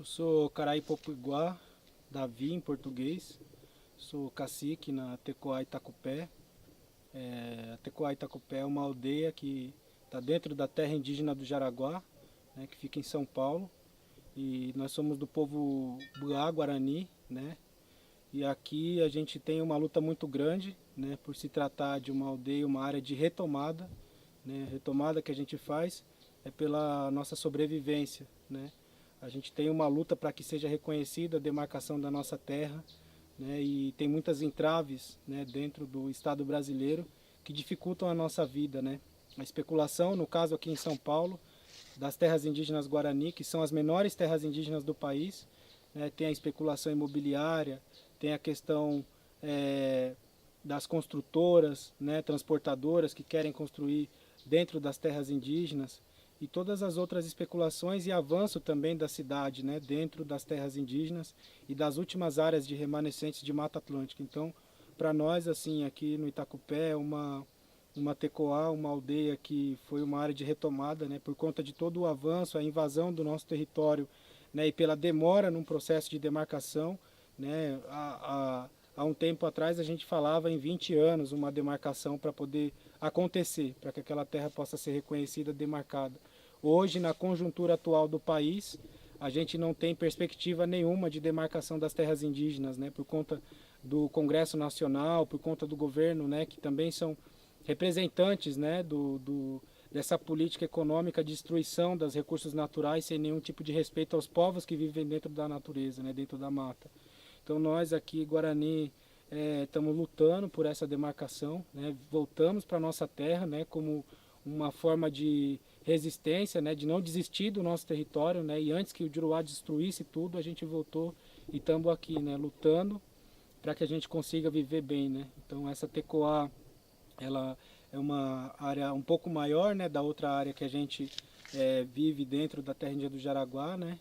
Eu sou Caraípopuiguá, Davi em português. Sou cacique na Tecoá Itacupé. A Tecoá Itacupé é uma aldeia que está dentro da terra indígena do Jaraguá, né, que fica em São Paulo. E nós somos do povo Buá Guarani, né? E aqui a gente tem uma luta muito grande, né, por se tratar de uma aldeia, uma área de retomada, né? Retomada que a gente faz é pela nossa sobrevivência, né? A gente tem uma luta para que seja reconhecida a demarcação da nossa terra, né? E tem muitas entraves, né, dentro do Estado brasileiro que dificultam a nossa vida, né? A especulação, no caso aqui em São Paulo, das terras indígenas Guarani, que são as menores terras indígenas do país, né? Tem a especulação imobiliária, tem a questão das construtoras, né, transportadoras que querem construir dentro das terras indígenas e todas as outras especulações e avanço também da cidade, né, dentro das terras indígenas e das últimas áreas de remanescentes de Mata Atlântica. Então, para nós, assim, aqui no Itacupé, é uma tecoá, uma aldeia que foi uma área de retomada, né, por conta de todo o avanço, a invasão do nosso território, né, e pela demora num processo de demarcação, né, há um tempo atrás a gente falava em 20 anos uma demarcação para poder acontecer, para que aquela terra possa ser reconhecida, demarcada. Hoje, na conjuntura atual do país, a gente não tem perspectiva nenhuma de demarcação das terras indígenas, né, por conta do Congresso Nacional, por conta do governo, né, que também são representantes, né, dessa política econômica de destruição dos recursos naturais sem nenhum tipo de respeito aos povos que vivem dentro da natureza, né, dentro da mata. Então nós aqui, Guarani, estamos lutando por essa demarcação, né, voltamos para a nossa terra, né, como uma forma de resistência, né, de não desistir do nosso território, né, e antes que o Juruá destruísse tudo, a gente voltou e estamos aqui, né, lutando para que a gente consiga viver bem, né. Então essa Tecoá, ela é uma área um pouco maior, né, da outra área que a gente vive dentro da terra indígena do Jaraguá, né.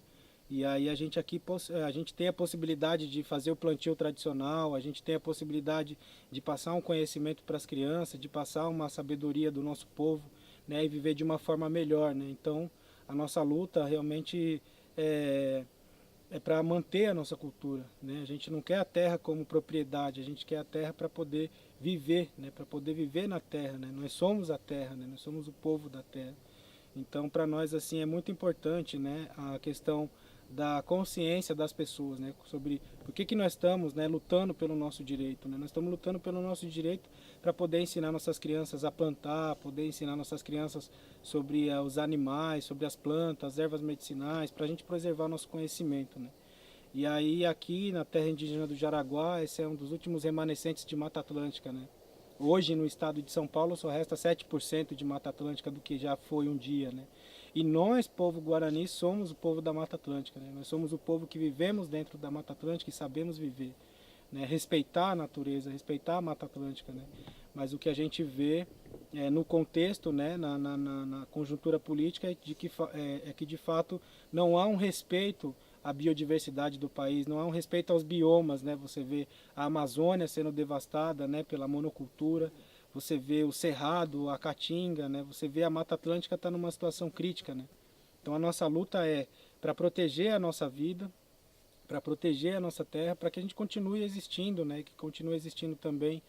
E aí a gente aqui a gente tem a possibilidade de fazer o plantio tradicional, a gente tem a possibilidade de passar um conhecimento para as crianças, de passar uma sabedoria do nosso povo, né, e viver de uma forma melhor, né. Então a nossa luta realmente é para manter a nossa cultura, né? A gente não quer a terra como propriedade, a gente quer a terra para poder viver, né? Para poder viver na terra, né? Nós somos a terra, né? Nós somos o povo da terra. Então, para nós assim é muito importante, né, a questão da consciência das pessoas, né, sobre por que nós estamos, né, lutando pelo nosso direito, né? Nós estamos lutando pelo nosso direito para poder ensinar nossas crianças a plantar, poder ensinar nossas crianças sobre os animais, sobre as plantas, as ervas medicinais, para a gente preservar nosso conhecimento, né? E aí aqui na terra indígena do Jaraguá, esse é um dos últimos remanescentes de Mata Atlântica, né? Hoje no estado de São Paulo só resta 7% de Mata Atlântica do que já foi um dia, né? E nós, povo Guarani, somos o povo da Mata Atlântica, né? Nós somos o povo que vivemos dentro da Mata Atlântica e sabemos viver, né? Respeitar a natureza, respeitar a Mata Atlântica, né? Mas o que a gente vê no contexto, né, na conjuntura política, é que de fato não há um respeito à biodiversidade do país, não há um respeito aos biomas, né? Você vê a Amazônia sendo devastada, né, pela monocultura, você vê o Cerrado, a Caatinga, né? Você vê a Mata Atlântica está numa situação crítica, né? Então a nossa luta é para proteger a nossa vida, para proteger a nossa terra, para que a gente continue existindo, né? Que continue existindo também,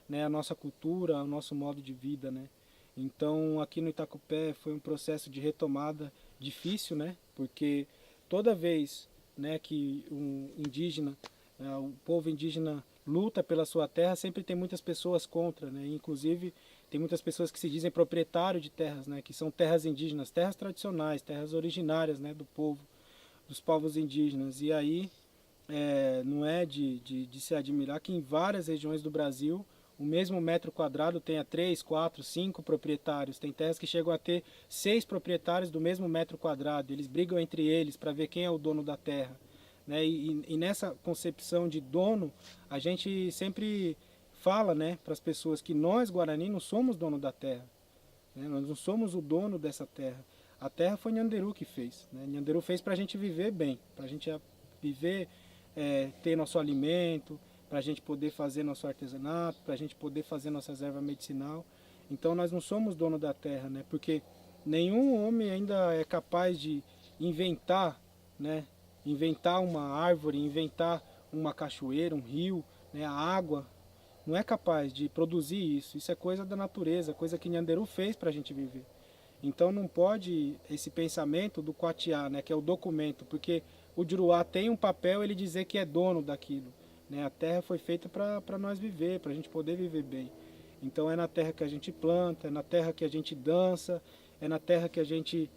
né, a nossa cultura, o nosso modo de vida, né? Então aqui no Itacupé foi um processo de retomada difícil, né? Porque toda vez, né, que um indígena, o povo indígena luta pela sua terra, sempre tem muitas pessoas contra, né? Inclusive tem muitas pessoas que se dizem proprietários de terras, né? Que são terras indígenas, terras tradicionais, terras originárias, né, do povo, dos povos indígenas. E aí não é de se admirar que em várias regiões do Brasil o mesmo metro quadrado tenha 3, 4, 5 proprietários. Tem terras que chegam a ter 6 proprietários do mesmo metro quadrado. Eles brigam entre eles para ver quem é o dono da terra, né? E nessa concepção de dono, a gente sempre fala, né, para as pessoas que nós, Guarani, não somos dono da terra, né? Nós não somos o dono dessa terra. A terra foi Nhanderu que fez, né? Nhanderu fez para a gente viver bem, para a gente viver, ter nosso alimento, para a gente poder fazer nosso artesanato, para a gente poder fazer nossas ervas medicinal. Então nós não somos dono da terra, né? Porque nenhum homem ainda é capaz de inventar, né, inventar uma árvore, inventar uma cachoeira, um rio, né, a água, não é capaz de produzir isso. Isso é coisa da natureza, coisa que Nhanderu fez para a gente viver. Então não pode esse pensamento do Quatiá, né, que é o documento, porque o Juruá tem um papel ele dizer que é dono daquilo. Né? A terra foi feita para nós viver, para a gente poder viver bem. Então é na terra que a gente planta, é na terra que a gente dança, é na terra que a gente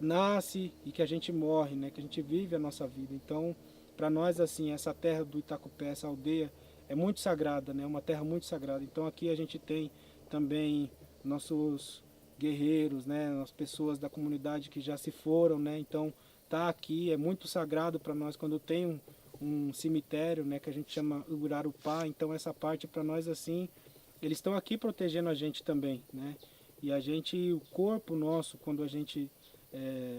nasce e que a gente morre, né? Que a gente vive a nossa vida. Então, para nós, assim, essa terra do Itacupé, essa aldeia, é muito sagrada, né? Uma terra muito sagrada. Então aqui a gente tem também nossos guerreiros, né? As pessoas da comunidade que já se foram, né? Então tá aqui é muito sagrado para nós quando tem um cemitério, né? Que a gente chama Urarupá. Então essa parte para nós assim, eles estão aqui protegendo a gente também, né? E a gente, o corpo nosso, quando a gente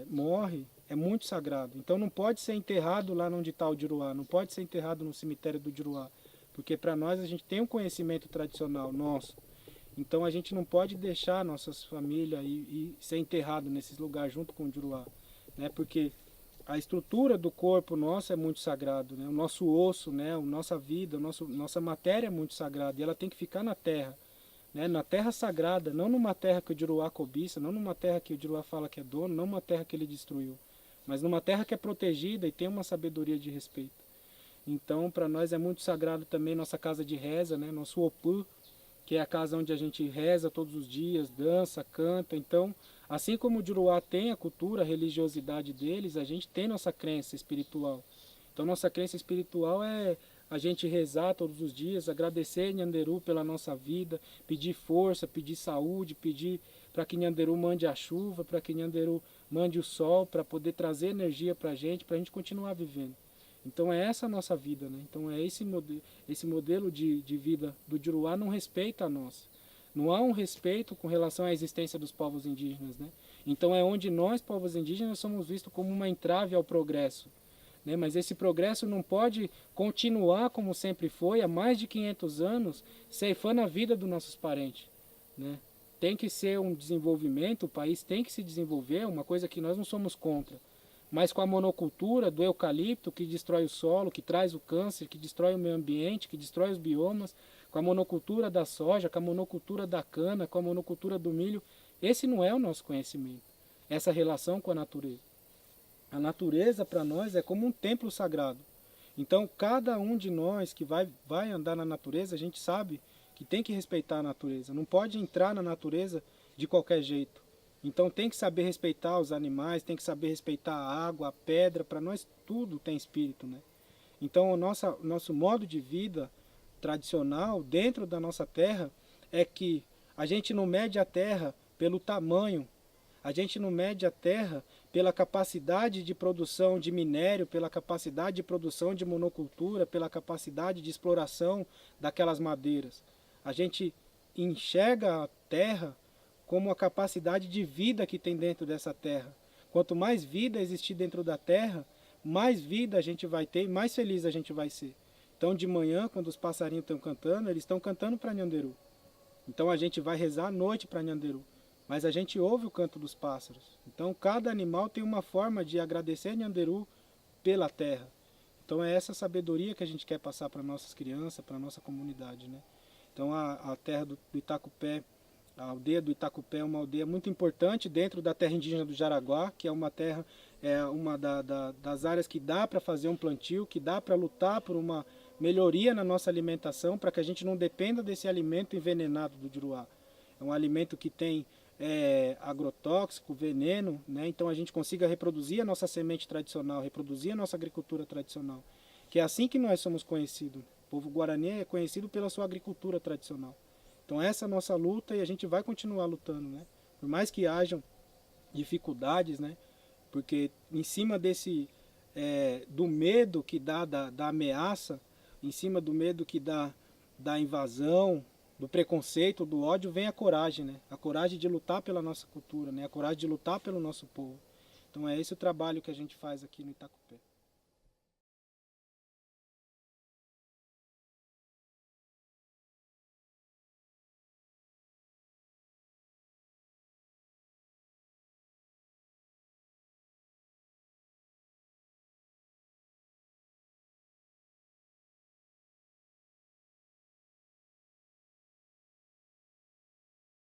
morre, é muito sagrado. Então não pode ser enterrado lá onde está o Juruá, não pode ser enterrado no cemitério do Juruá, porque para nós a gente tem um conhecimento tradicional nosso. Então a gente não pode deixar nossas famílias e ser enterrado nesses lugares junto com o Juruá, né? Porque a estrutura do corpo nosso é muito sagrado, né? O nosso osso, né? A nossa vida, nossa matéria é muito sagrada e ela tem que ficar na terra. Né, na terra sagrada, não numa terra que o Juruá cobiça, não numa terra que o Juruá fala que é dono, não numa terra que ele destruiu, mas numa terra que é protegida e tem uma sabedoria de respeito. Então, para nós é muito sagrado também nossa casa de reza, né, nosso Opã, que é a casa onde a gente reza todos os dias, dança, canta. Então, assim como o Juruá tem a cultura, a religiosidade deles, a gente tem nossa crença espiritual. Então, nossa crença espiritual é a gente rezar todos os dias, agradecer Nhanderu pela nossa vida, pedir força, pedir saúde, pedir para que Nhanderu mande a chuva, para que Nhanderu mande o sol, para poder trazer energia para a gente continuar vivendo. Então é essa a nossa vida, né? Então é esse modelo de vida do Juruá não respeita a nossa. Não há um respeito com relação à existência dos povos indígenas, né? Então é onde nós, povos indígenas, somos vistos como uma entrave ao progresso. Né? Mas esse progresso não pode continuar como sempre foi, há mais de 500 anos, ceifando a vida dos nossos parentes. Né? Tem que ser um desenvolvimento, o país tem que se desenvolver, uma coisa que nós não somos contra. Mas com a monocultura do eucalipto, que destrói o solo, que traz o câncer, que destrói o meio ambiente, que destrói os biomas, com a monocultura da soja, com a monocultura da cana, com a monocultura do milho, esse não é o nosso conhecimento, essa relação com a natureza. A natureza para nós é como um templo sagrado. Então cada um de nós que vai andar na natureza, a gente sabe que tem que respeitar a natureza. Não pode entrar na natureza de qualquer jeito. Então tem que saber respeitar os animais, tem que saber respeitar a água, a pedra. Para nós tudo tem espírito, né? Então o nosso modo de vida tradicional dentro da nossa terra é que a gente não mede a terra pelo tamanho, a gente não mede a terra pela capacidade de produção de minério, pela capacidade de produção de monocultura, pela capacidade de exploração daquelas madeiras. A gente enxerga a terra como a capacidade de vida que tem dentro dessa terra. Quanto mais vida existir dentro da terra, mais vida a gente vai ter e mais feliz a gente vai ser. Então de manhã, quando os passarinhos estão cantando, eles estão cantando para Nhanderu. Então a gente vai rezar à noite para Nhanderu. Mas a gente ouve o canto dos pássaros. Então cada animal tem uma forma de agradecer Nhanderu pela terra. Então é essa sabedoria que a gente quer passar para nossas crianças, para a nossa comunidade, né? Então a terra do Itacupé, a aldeia do Itacupé é uma aldeia muito importante dentro da terra indígena do Jaraguá, que é uma terra, uma das áreas que dá para fazer um plantio, que dá para lutar por uma melhoria na nossa alimentação, para que a gente não dependa desse alimento envenenado do Juruá. É um alimento que tem agrotóxico, veneno, né? Então a gente consiga reproduzir a nossa semente tradicional, reproduzir a nossa agricultura tradicional, que é assim que nós somos conhecidos. O povo Guarani é conhecido pela sua agricultura tradicional. Então essa é a nossa luta e a gente vai continuar lutando, né? Por mais que hajam dificuldades, né? Porque em cima do medo que dá da ameaça, em cima do medo que dá da invasão, do preconceito, do ódio, vem a coragem, né? A coragem de lutar pela nossa cultura, né? A coragem de lutar pelo nosso povo. Então é esse o trabalho que a gente faz aqui no Itacupé.